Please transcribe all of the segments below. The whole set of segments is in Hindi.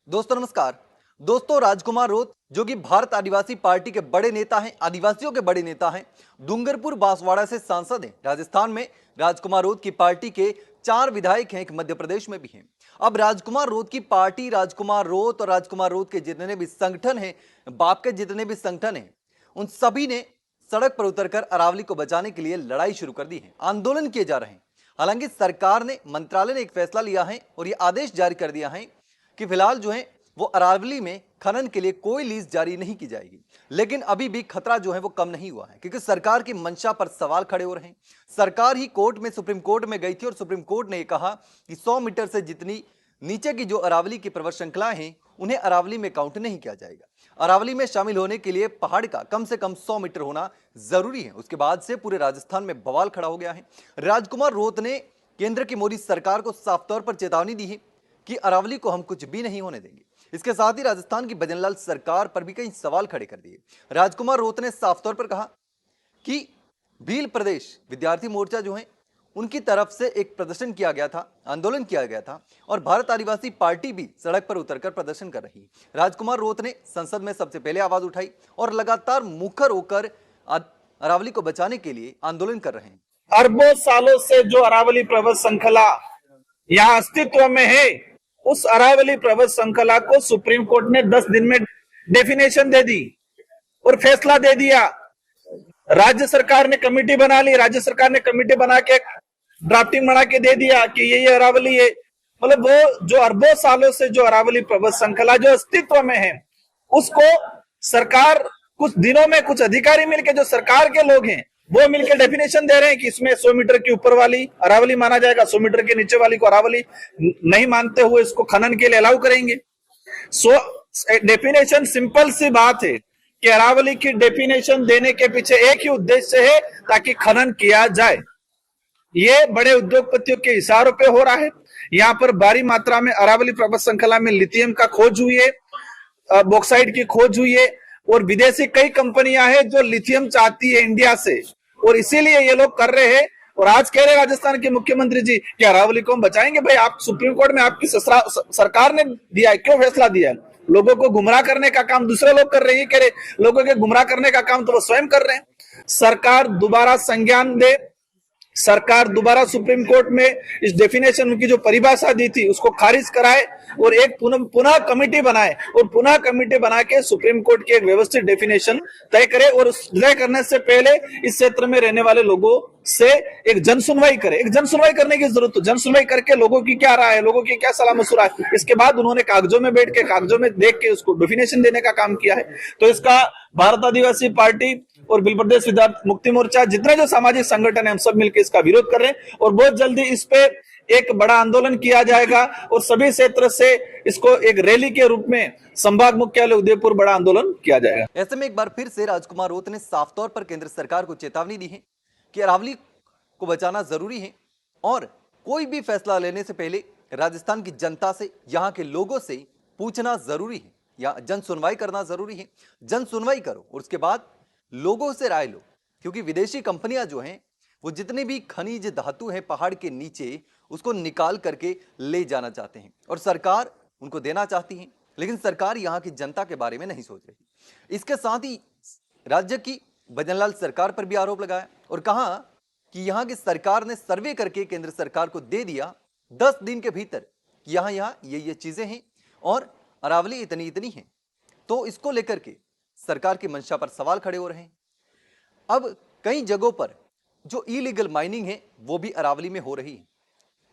दोस्तों नमस्कार। दोस्तों राजकुमार रोत जो कि भारत आदिवासी पार्टी के बड़े नेता हैं, आदिवासियों के बड़े नेता हैं, डूंगरपुर बांसवाड़ा से सांसद हैं। राजस्थान में राजकुमार रोत की पार्टी के 4 विधायक हैं, एक मध्य प्रदेश में भी हैं। अब राजकुमार रोत की पार्टी, राजकुमार रोत और राजकुमार रोत के जितने भी संगठन हैं, बाप के जितने भी संगठन हैं, उन सभी ने सड़क पर उतरकर अरावली को बचाने के लिए लड़ाई शुरू कर दी है, आंदोलन किए जा रहे हैं। हालांकि सरकार ने, मंत्रालय ने एक फैसला लिया है और यह आदेश जारी कर दिया है कि फिलहाल जो है वो अरावली में खनन के लिए कोई लीज जारी नहीं की जाएगी। लेकिन अभी भी खतरा जो है वो कम नहीं हुआ है, क्योंकि सरकार की मंशा पर सवाल खड़े हो रहे हैं। सरकार ही कोर्ट में, सुप्रीम कोर्ट में गई थी और सुप्रीम कोर्ट ने कहा कि 100 मीटर से जितनी नीचे की जो अरावली की पर्वत श्रृंखलाएं हैं उन्हें अरावली में काउंट नहीं किया जाएगा। अरावली में शामिल होने के लिए पहाड़ का कम से कम 100 मीटर होना जरूरी है। उसके बाद से पूरे राजस्थान में बवाल खड़ा हो गया है। राजकुमार रोत ने केंद्र की मोदी सरकार को साफ तौर पर चेतावनी दी है कि अरावली को हम कुछ भी नहीं होने देंगे। इसके साथ ही राजस्थान की भजनलाल सरकार पर भी कई सवाल खड़े कर दिए। राजकुमार रोत ने साफ तौर पर कहा कि भील प्रदेश विद्यार्थी मोर्चा जो है उनकी तरफ से एक प्रदर्शन किया गया था, आंदोलन किया गया था और भारत आदिवासी पार्टी भी सड़क पर उतरकर प्रदर्शन कर रही है। राजकुमार रोत ने संसद में सबसे पहले आवाज उठाई और लगातार मुखर होकर अरावली को बचाने के लिए आंदोलन कर रहे हैं। अरबों सालों से जो अरावली पर्वत श्रृंखला यहाँ अस्तित्व में है, उस अरावली पर्वत श्रृंखला को सुप्रीम कोर्ट ने 10 दिन में डेफिनेशन दे दी और फैसला दे दिया। राज्य सरकार ने कमेटी बना ली, राज्य सरकार ने कमेटी बना के ड्राफ्टिंग बना के दे दिया कि ये अरावली है। मतलब वो जो अरबों सालों से जो अरावली पर्वत श्रृंखला जो अस्तित्व में है, उसको सरकार कुछ दिनों में कुछ अधिकारी मिलके, जो सरकार के लोग हैं, वो मिलकर डेफिनेशन दे रहे हैं कि इसमें 100 मीटर के ऊपर वाली अरावली माना जाएगा, 100 मीटर के नीचे वाली को अरावली नहीं मानते हुए इसको खनन के लिए अलाउ करेंगे। डेफिनेशन सिंपल सी बात है कि अरावली की डेफिनेशन देने के पीछे एक ही उद्देश्य है, ताकि खनन किया जाए। ये बड़े उद्योगपतियों के इशारों पे हो रहा है। यहाँ पर भारी मात्रा में अरावली पर्वत श्रृंखला में लिथियम का खोज हुई है, बॉक्साइट की खोज हुई है और विदेशी कई कंपनियां हैं जो लिथियम चाहती है इंडिया से, और इसीलिए ये लोग कर रहे हैं। और आज कह रहे राजस्थान के मुख्यमंत्री जी कि अरावली को हम बचाएंगे। भाई, आप सुप्रीम कोर्ट में आपकी सरकार ने दिया है, क्यों फैसला दिया है? लोगों को गुमराह करने का काम दूसरे लोग कर रहे हैं, कह रहे लोगों के गुमराह करने का काम तो वो स्वयं कर रहे हैं। सरकार दोबारा संज्ञान दे, सरकार दोबारा सुप्रीम कोर्ट में इस डेफिनेशन की जो परिभाषा दी थी उसको खारिज कराए और एक पुनः कमेटी बनाए और पुनः कमेटी बना के सुप्रीम कोर्ट की एक व्यवस्थित डेफिनेशन तय करे और तय करने से पहले इस क्षेत्र में रहने वाले लोगों से एक जनसुनवाई करे। एक जनसुनवाई करने की जरूरत है, जनसुनवाई करके लोगों की क्या राय है, लोगों की क्या सलाह मशुरा है, इसके बाद उन्होंने कागजों में बैठ के, कागजों में देख के उसको डेफिनेशन देने का काम किया है। तो इसका भारत आदिवासी पार्टी और भील प्रदेश विद्यार्थी मुक्ति मोर्चा, जितने जो सामाजिक संगठन है, हम सब मिलकर इसका विरोध कर रहे हैं और बहुत जल्दी इस पे एक बड़ा आंदोलन किया जाएगा और सभी क्षेत्र से इसको एक रैली के रूप में संभाग मुख्यालय उदयपुर बड़ा आंदोलन किया जाएगा। ऐसे में एक बार फिर से राजकुमार रोत ने साफ तौर पर केंद्र सरकार को चेतावनी दी है कि अरावली को बचाना जरूरी है और कोई भी फैसला लेने से पहले राजस्थान की जनता से, यहाँ के लोगों से पूछना जरूरी है या जन सुनवाई करना जरूरी है। जन सुनवाई करो और उसके बाद लोगों से राय लो, क्योंकि विदेशी कंपनियां जो हैं वो जितने भी खनिज धातु हैं पहाड़ के नीचे, उसको निकाल करके ले जाना चाहते हैं और सरकार उनको देना चाहती है, लेकिन सरकार यहाँ की जनता के बारे में नहीं सोच रही। इसके साथ ही राज्य की भजनलाल सरकार पर भी आरोप लगाया और कहा कि यहाँ की सरकार ने सर्वे करके केंद्र सरकार को दे दिया 10 दिन के भीतर, यहाँ ये चीजें हैं और अरावली इतनी इतनी है। तो इसको लेकर के सरकार की मंशा पर सवाल खड़े हो रहे हैं। अब कई जगहों पर जो इलीगल माइनिंग है वो भी अरावली में हो रही है,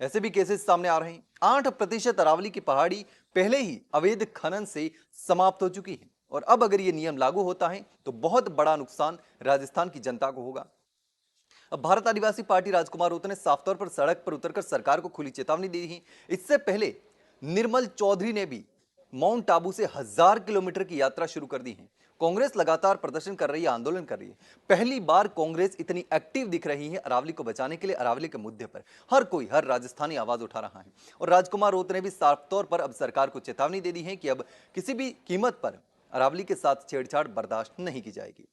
ऐसे भी केसेस सामने आ रहे हैं। 8% अरावली की पहाड़ी पहले ही अवैध खनन से समाप्त हो चुकी है और अब अगर ये नियम लागू होता है तो बहुत बड़ा नुकसान राजस्थान की जनता को होगा। अब भारत आदिवासी पार्टी राजकुमार रोत ने साफ तौर पर सड़क पर उतरकर सरकार को खुली चेतावनी दी है। इससे पहले निर्मल चौधरी ने भी माउंट आबू से 1000 किलोमीटर की यात्रा शुरू कर दी है। कांग्रेस लगातार प्रदर्शन कर रही है, आंदोलन कर रही है। पहली बार कांग्रेस इतनी एक्टिव दिख रही है अरावली को बचाने के लिए। अरावली के मुद्दे पर हर राजस्थानी आवाज उठा रहा है और राजकुमार रोत ने भी साफ तौर पर अब सरकार को चेतावनी दे दी है कि अब किसी भी कीमत पर अरावली के साथ छेड़छाड़ बर्दाश्त नहीं की जाएगी।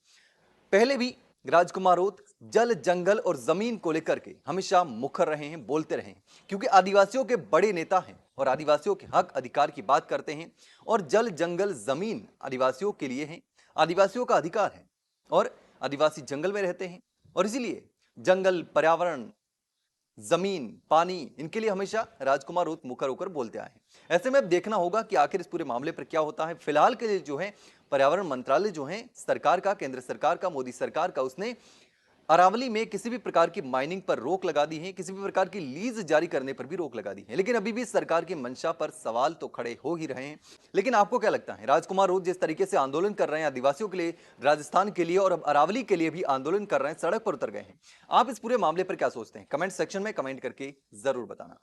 पहले भी राजकुमार रोत जल, जंगल और जमीन को लेकर के हमेशा मुखर रहे हैं, बोलते रहे हैं, क्योंकि आदिवासियों के बड़े नेता हैं और आदिवासियों के हक अधिकार की बात करते हैं। और जल, जंगल, जमीन आदिवासियों के लिए है, आदिवासियों का अधिकार है और आदिवासी जंगल में रहते हैं और इसीलिए जंगल, पर्यावरण, जमीन, पानी, इनके लिए हमेशा राजकुमार रोत मुखर होकर बोलते आए हैं। ऐसे में अब देखना होगा कि आखिर इस पूरे मामले पर क्या होता है। फिलहाल के लिए जो है पर्यावरण मंत्रालय जो है सरकार का, केंद्र सरकार का, मोदी सरकार का, उसने अरावली में किसी भी प्रकार की माइनिंग पर रोक लगा दी है, किसी भी प्रकार की लीज जारी करने पर भी रोक लगा दी है। लेकिन अभी भी सरकार की मंशा पर सवाल तो खड़े हो ही रहे हैं। लेकिन आपको क्या लगता है, राजकुमार रोत जिस तरीके से आंदोलन कर रहे हैं आदिवासियों के लिए, राजस्थान के लिए और अब अरावली के लिए भी आंदोलन कर रहे हैं, सड़क पर उतर गए हैं, आप इस पूरे मामले पर क्या सोचते हैं? कमेंट सेक्शन में कमेंट करके जरूर बताना।